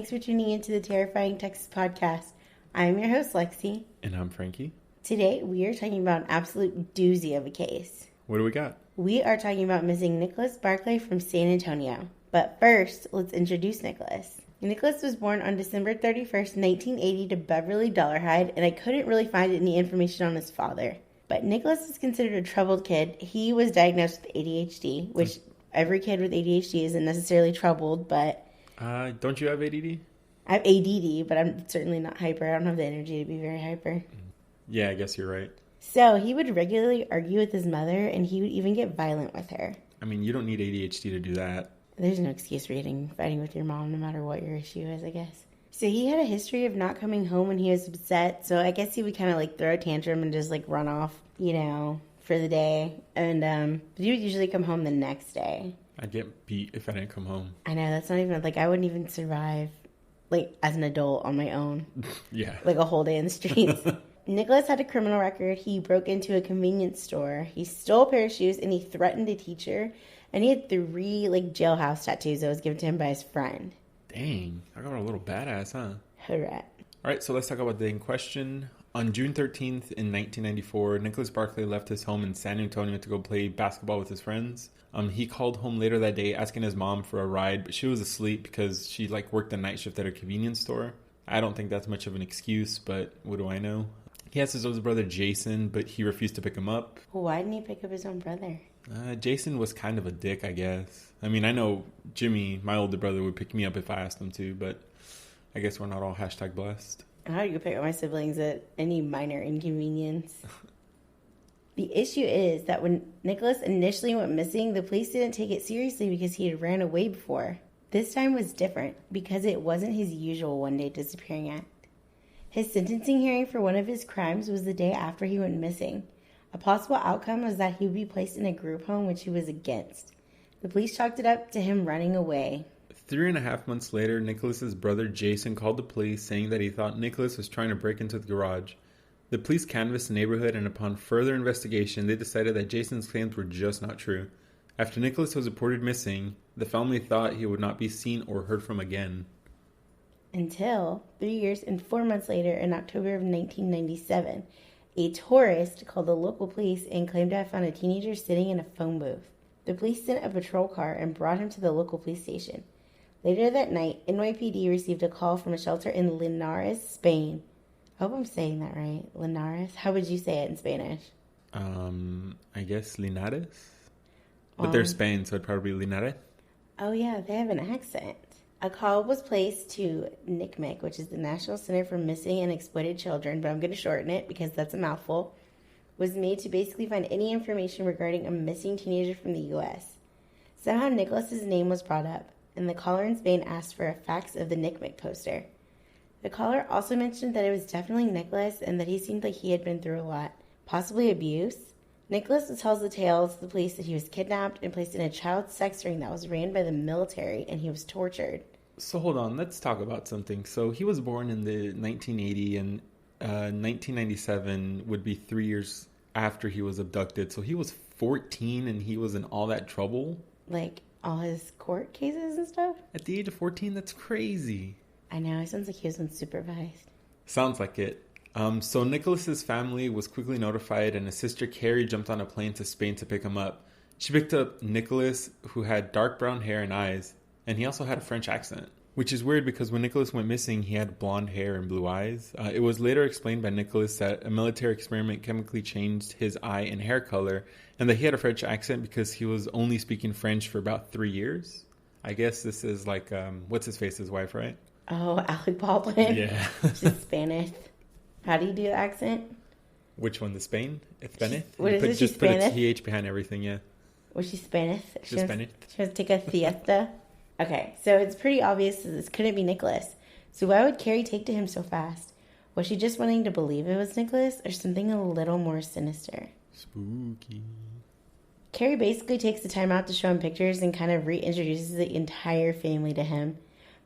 thanks for tuning into the Terrifying Texas podcast. I'm your host, Lexi. And I'm Frankie. Today, we are talking about an absolute doozy of a case. What do we got? We are talking about missing Nicholas Barclay from San Antonio. But first, let's introduce Nicholas. Nicholas was born on December 31st, 1980 to Beverly Dollarhide, and I couldn't really find any information on his father. But Nicholas is considered a troubled kid. He was diagnosed with ADHD, which every kid with ADHD isn't necessarily troubled, but... Don't you have ADD? I have ADD, but I'm certainly not hyper. I don't have the energy to be very hyper. Yeah, I guess you're right. So he would regularly argue with his mother, and he would even get violent with her. I mean, you don't need ADHD to do that. There's no excuse for fighting with your mom, no matter what your issue is, I guess. So he had a history of not coming home when he was upset, so I guess he would kind of throw a tantrum and just run off, for the day. And but he would usually come home the next day. I'd get beat if I didn't come home. I know, that's not even, I wouldn't even survive, as an adult on my own. Yeah. A whole day in the streets. Nicholas had a criminal record. He broke into a convenience store. He stole a pair of shoes, and he threatened a teacher. And he had 3, jailhouse tattoos that was given to him by his friend. Dang. I got a little badass, huh? Hooray. All right, so let's talk about the day in question. On June 13th in 1994, Nicholas Barclay left his home in San Antonio to go play basketball with his friends. He called home later that day asking his mom for a ride, but she was asleep because she worked the night shift at a convenience store. I don't think that's much of an excuse, but what do I know? He has his older brother Jason, but he refused to pick him up. Well, why didn't he pick up his own brother? Jason was kind of a dick, I guess. I mean, I know Jimmy, my older brother, would pick me up if I asked him to, but I guess we're not all #blessed. How do you pick up my siblings at any minor inconvenience? The issue is that when Nicholas initially went missing, the police didn't take it seriously because he had ran away before. This time was different because it wasn't his usual one-day disappearing act. His sentencing hearing for one of his crimes was the day after he went missing. A possible outcome was that he would be placed in a group home, which he was against. The police chalked it up to him running away. 3.5 months later, Nicholas's brother Jason called the police saying that he thought Nicholas was trying to break into the garage. The police canvassed the neighborhood, and upon further investigation, they decided that Jason's claims were just not true. After Nicholas was reported missing, the family thought he would not be seen or heard from again. Until 3 years and 4 months later, in October of 1997, a tourist called the local police and claimed to have found a teenager sitting in a phone booth. The police sent a patrol car and brought him to the local police station. Later that night, NYPD received a call from a shelter in Linares, Spain. I hope I'm saying that right. Linares? How would you say it in Spanish? I guess Linares? But they're Spain, so it'd probably be Linares. Oh yeah, they have an accent. A call was placed to NCMEC, which is the National Center for Missing and Exploited Children, but I'm going to shorten it because that's a mouthful, was made to basically find any information regarding a missing teenager from the U.S. Somehow Nicholas's name was brought up, and the caller in Spain asked for a fax of the NCMEC poster. The caller also mentioned that it was definitely Nicholas and that he seemed like he had been through a lot, possibly abuse. Nicholas tells the tale to the police that he was kidnapped and placed in a child sex ring that was ran by the military, and he was tortured. So hold on, let's talk about something. So he was born in the 1980, and 1997 would be 3 years after he was abducted. So he was 14 and he was in all that trouble? All his court cases and stuff? At the age of 14? That's crazy. I know, it sounds like he was unsupervised. Sounds like it. So Nicholas's family was quickly notified, and his sister Carrie jumped on a plane to Spain to pick him up. She picked up Nicholas, who had dark brown hair and eyes, and he also had a French accent. Which is weird because when Nicholas went missing, he had blonde hair and blue eyes. It was later explained by Nicholas that a military experiment chemically changed his eye and hair color, and that he had a French accent because he was only speaking French for about 3 years. I guess this is what's-his-face's wife, right? Oh, Alec Baldwin? Yeah. She's Spanish. How do you do the accent? Which one, the Spain? Spanish? What is it? Just put a TH behind everything, yeah. Was she Spanish? She's Spanish. She wants to take a siesta? Okay, so it's pretty obvious that this couldn't be Nicholas. So why would Carrie take to him so fast? Was she just wanting to believe it was Nicholas, or something a little more sinister? Spooky. Carrie basically takes the time out to show him pictures and kind of reintroduces the entire family to him.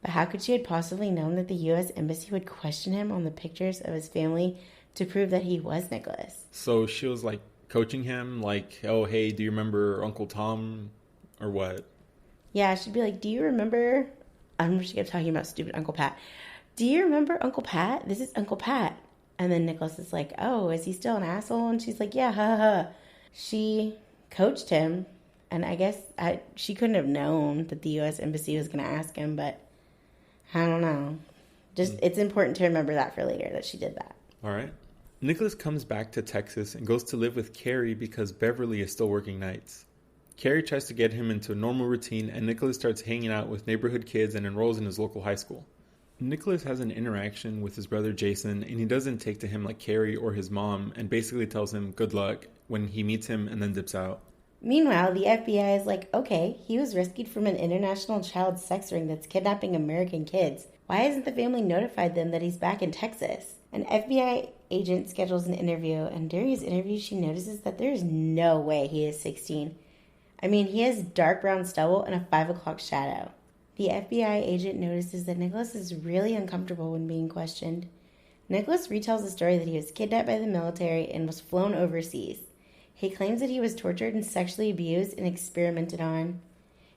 But how could she have possibly known that the U.S. Embassy would question him on the pictures of his family to prove that he was Nicholas? So she was coaching him, oh, hey, do you remember Uncle Tom or what? Yeah, she'd be like, do you remember I'm just going to keep talking about stupid Uncle Pat. Do you remember Uncle Pat? This is Uncle Pat. And then Nicholas is like, oh, is he still an asshole? And she's like, yeah, ha, ha. She coached him. And I guess she couldn't have known that the U.S. Embassy was going to ask him, but I don't know. Just it's important to remember that for later, that she did that. All right. Nicholas comes back to Texas and goes to live with Carrie because Beverly is still working nights. Carrie tries to get him into a normal routine, and Nicholas starts hanging out with neighborhood kids and enrolls in his local high school. Nicholas has an interaction with his brother Jason, and he doesn't take to him like Carrie or his mom, and basically tells him good luck when he meets him and then dips out. Meanwhile, the FBI is like, okay, he was rescued from an international child sex ring that's kidnapping American kids. Why hasn't the family notified them that he's back in Texas? An FBI agent schedules an interview, and during his interview, she notices that there is no way he is 16. I mean, he has dark brown stubble and a 5 o'clock shadow. The FBI agent notices that Nicholas is really uncomfortable when being questioned. Nicholas retells the story that he was kidnapped by the military and was flown overseas. He claims that he was tortured and sexually abused and experimented on.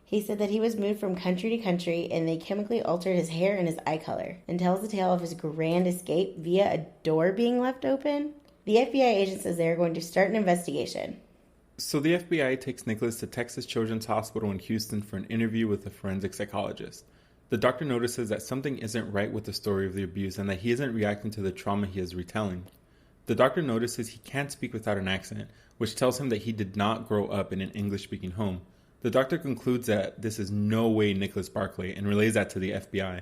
He said that he was moved from country to country and they chemically altered his hair and his eye color, and tells the tale of his grand escape via a door being left open. The FBI agent says they are going to start an investigation. So the FBI takes Nicholas to Texas Children's Hospital in Houston for an interview with a forensic psychologist. The doctor notices that something isn't right with the story of the abuse and that he isn't reacting to the trauma he is retelling. The doctor notices he can't speak without an accent, which tells him that he did not grow up in an English-speaking home. The doctor concludes that this is no way Nicholas Barclay and relays that to the FBI.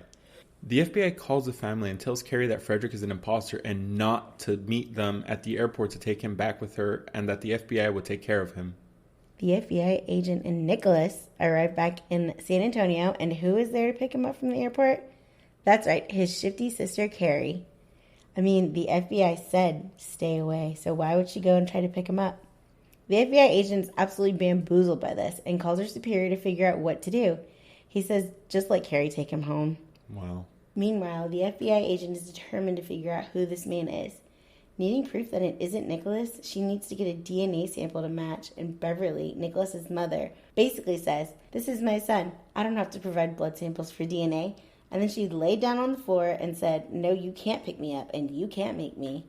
The FBI calls the family and tells Carrie that Frederick is an imposter and not to meet them at the airport to take him back with her, and that the FBI would take care of him. The FBI agent and Nicholas arrive back in San Antonio, and who is there to pick him up from the airport? That's right, his shifty sister Carrie. I mean, the FBI said stay away, so why would she go and try to pick him up? The FBI agent is absolutely bamboozled by this and calls her superior to figure out what to do. He says, just let Carrie take him home. Wow. Meanwhile, the FBI agent is determined to figure out who this man is. Needing proof that it isn't Nicholas, she needs to get a DNA sample to match, and Beverly, Nicholas's mother, basically says, this is my son. I don't have to provide blood samples for DNA. And then she laid down on the floor and said, no, you can't pick me up, and you can't make me.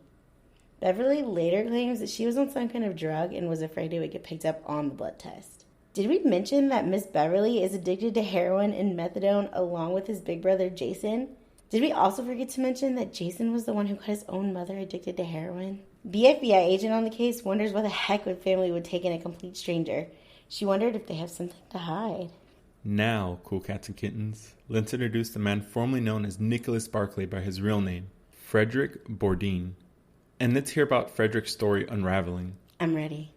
Beverly later claims that she was on some kind of drug and was afraid it would get picked up on the blood test. Did we mention that Miss Beverly is addicted to heroin and methadone along with his big brother Jason? Did we also forget to mention that Jason was the one who got his own mother addicted to heroin? The FBI agent on the case wonders why the heck the family would take in a complete stranger. She wondered if they have something to hide. Now, cool cats and kittens, let's introduce the man formerly known as Nicholas Barclay by his real name, Frederick Bourdin. And let's hear about Frederick's story unraveling. I'm ready.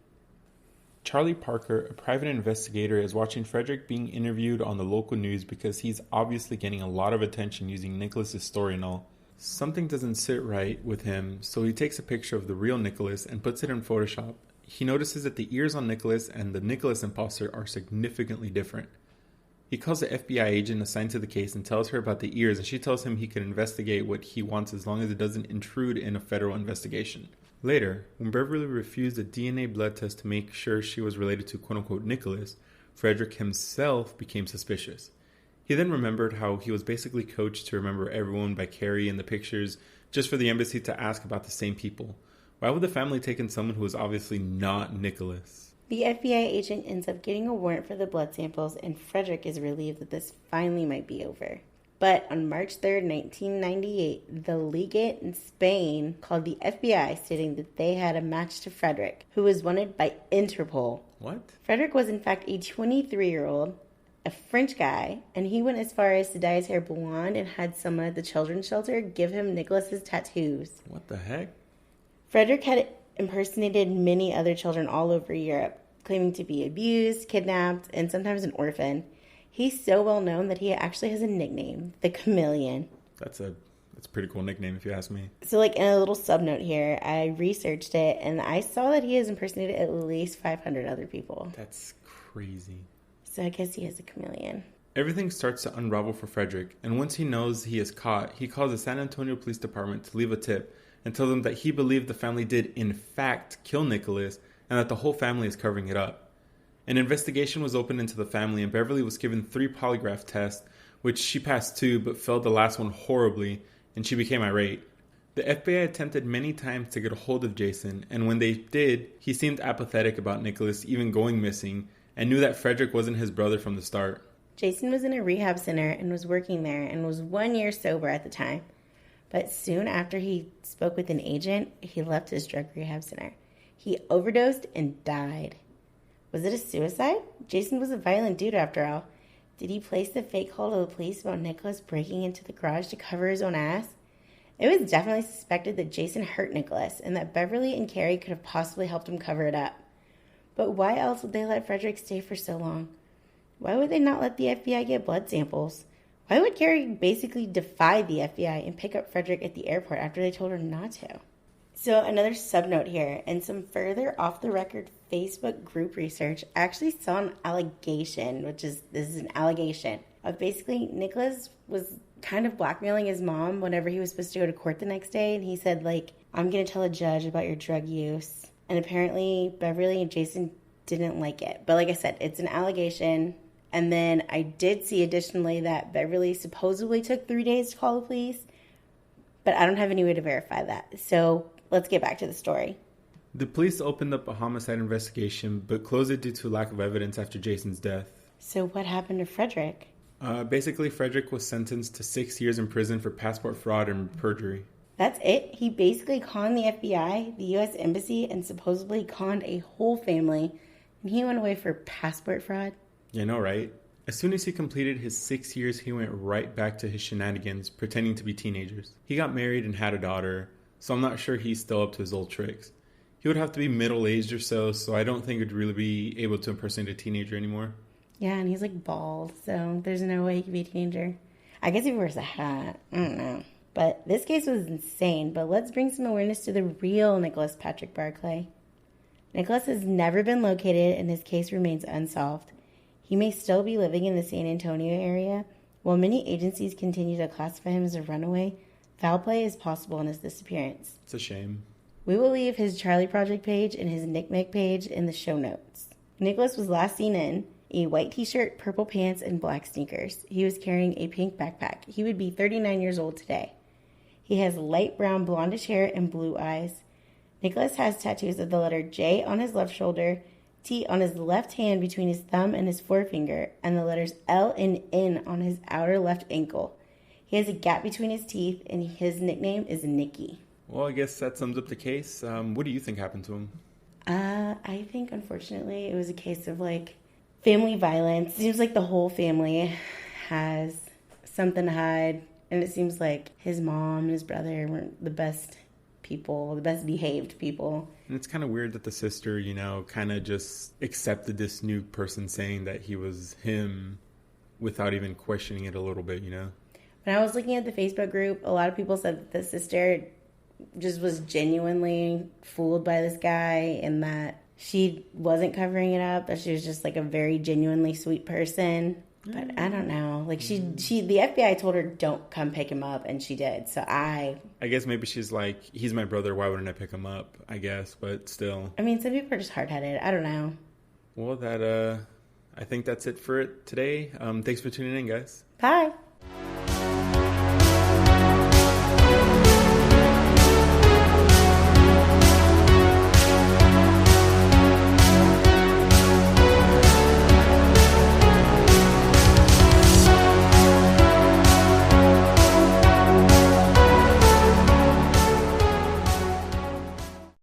Charlie Parker, a private investigator, is watching Frederick being interviewed on the local news because he's obviously getting a lot of attention using Nicholas's story and all. Something doesn't sit right with him, so he takes a picture of the real Nicholas and puts it in Photoshop. He notices that the ears on Nicholas and the Nicholas imposter are significantly different. He calls the FBI agent assigned to the case and tells her about the ears, and she tells him he can investigate what he wants as long as it doesn't intrude in a federal investigation. Later, when Beverly refused a DNA blood test to make sure she was related to quote-unquote Nicholas, Frederick himself became suspicious. He then remembered how he was basically coached to remember everyone by Carrie in the pictures just for the embassy to ask about the same people. Why would the family take in someone who was obviously not Nicholas? The FBI agent ends up getting a warrant for the blood samples, and Frederick is relieved that this finally might be over. But on March 3rd, 1998, the legate in Spain called the FBI stating that they had a match to Frederick, who was wanted by Interpol. What? Frederick was in fact a 23-year-old, a French guy, and he went as far as to dye his hair blonde and had someone at the children's shelter give him Nicholas's tattoos. What the heck? Frederick had impersonated many other children all over Europe, claiming to be abused, kidnapped, and sometimes an orphan. He's so well known that he actually has a nickname, the Chameleon. That's a pretty cool nickname if you ask me. So like in a little subnote here, I researched it and I saw that he has impersonated at least 500 other people. That's crazy. So I guess he is a chameleon. Everything starts to unravel for Frederick, and once he knows he is caught, he calls the San Antonio Police Department to leave a tip and tell them that he believed the family did in fact kill Nicholas and that the whole family is covering it up. An investigation was opened into the family, and Beverly was given 3 polygraph tests, which she passed 2 but failed the last one horribly, and she became irate. The FBI attempted many times to get a hold of Jason, and when they did, he seemed apathetic about Nicholas even going missing and knew that Frederick wasn't his brother from the start. Jason was in a rehab center and was working there and was 1 year sober at the time. But soon after he spoke with an agent, he left his drug rehab center. He overdosed and died. Was it a suicide? Jason was a violent dude after all. Did he place the fake call to the police about Nicholas breaking into the garage to cover his own ass? It was definitely suspected that Jason hurt Nicholas and that Beverly and Carrie could have possibly helped him cover it up. But why else would they let Frederick stay for so long? Why would they not let the FBI get blood samples? Why would Carrie basically defy the FBI and pick up Frederick at the airport after they told her not to? So another subnote here, and some further off-the-record Facebook group research actually saw an allegation, this is an allegation, of basically Nicholas was kind of blackmailing his mom whenever he was supposed to go to court the next day, and he said, I'm going to tell a judge about your drug use. And apparently Beverly and Jason didn't like it. But like I said, it's an allegation. And then I did see additionally that Beverly supposedly took 3 days to call the police, but I don't have any way to verify that. So let's get back to the story. The police opened up a homicide investigation, but closed it due to lack of evidence after Jason's death. So what happened to Frederick? Basically, Frederick was sentenced to 6 years in prison for passport fraud and perjury. That's it? He basically conned the FBI, the U.S. Embassy, and supposedly conned a whole family, and he went away for passport fraud? You know, right? As soon as he completed his 6 years, he went right back to his shenanigans, pretending to be teenagers. He got married and had a daughter, so I'm not sure he's still up to his old tricks. He would have to be middle-aged or so I don't think he'd really be able to impersonate a teenager anymore. Yeah, and he's bald, so there's no way he could be a teenager. I guess if he wears a hat, I don't know. But this case was insane, but let's bring some awareness to the real Nicholas Patrick Barclay. Nicholas has never been located and his case remains unsolved. He may still be living in the San Antonio area. While many agencies continue to classify him as a runaway, foul play is possible in his disappearance. It's a shame. We will leave his Charlie Project page and his NCMEC page in the show notes. Nicholas was last seen in a white t-shirt, purple pants, and black sneakers. He was carrying a pink backpack. He would be 39 years old today. He has light brown blondish hair and blue eyes. Nicholas has tattoos of the letter J on his left shoulder, T on his left hand between his thumb and his forefinger, and the letters L and N on his outer left ankle. He has a gap between his teeth, and his nickname is Nicky. Well, I guess that sums up the case. What do you think happened to him? I think, unfortunately, it was a case of, family violence. It seems like the whole family has something to hide, and it seems like his mom and his brother weren't the best people, the best behaved people. And it's kind of weird that the sister, kind of just accepted this new person saying that he was him without even questioning it a little bit, When I was looking at the Facebook group, a lot of people said that the sister just was genuinely fooled by this guy and that she wasn't covering it up, that she was just a very genuinely sweet person. But I don't know. The FBI told her don't come pick him up, and she did. So I guess maybe she's like, he's my brother, why wouldn't I pick him up? I guess, but still. I mean, some people are just hard-headed. I don't know. Well, I think that's it for it today. Thanks for tuning in, guys. Bye.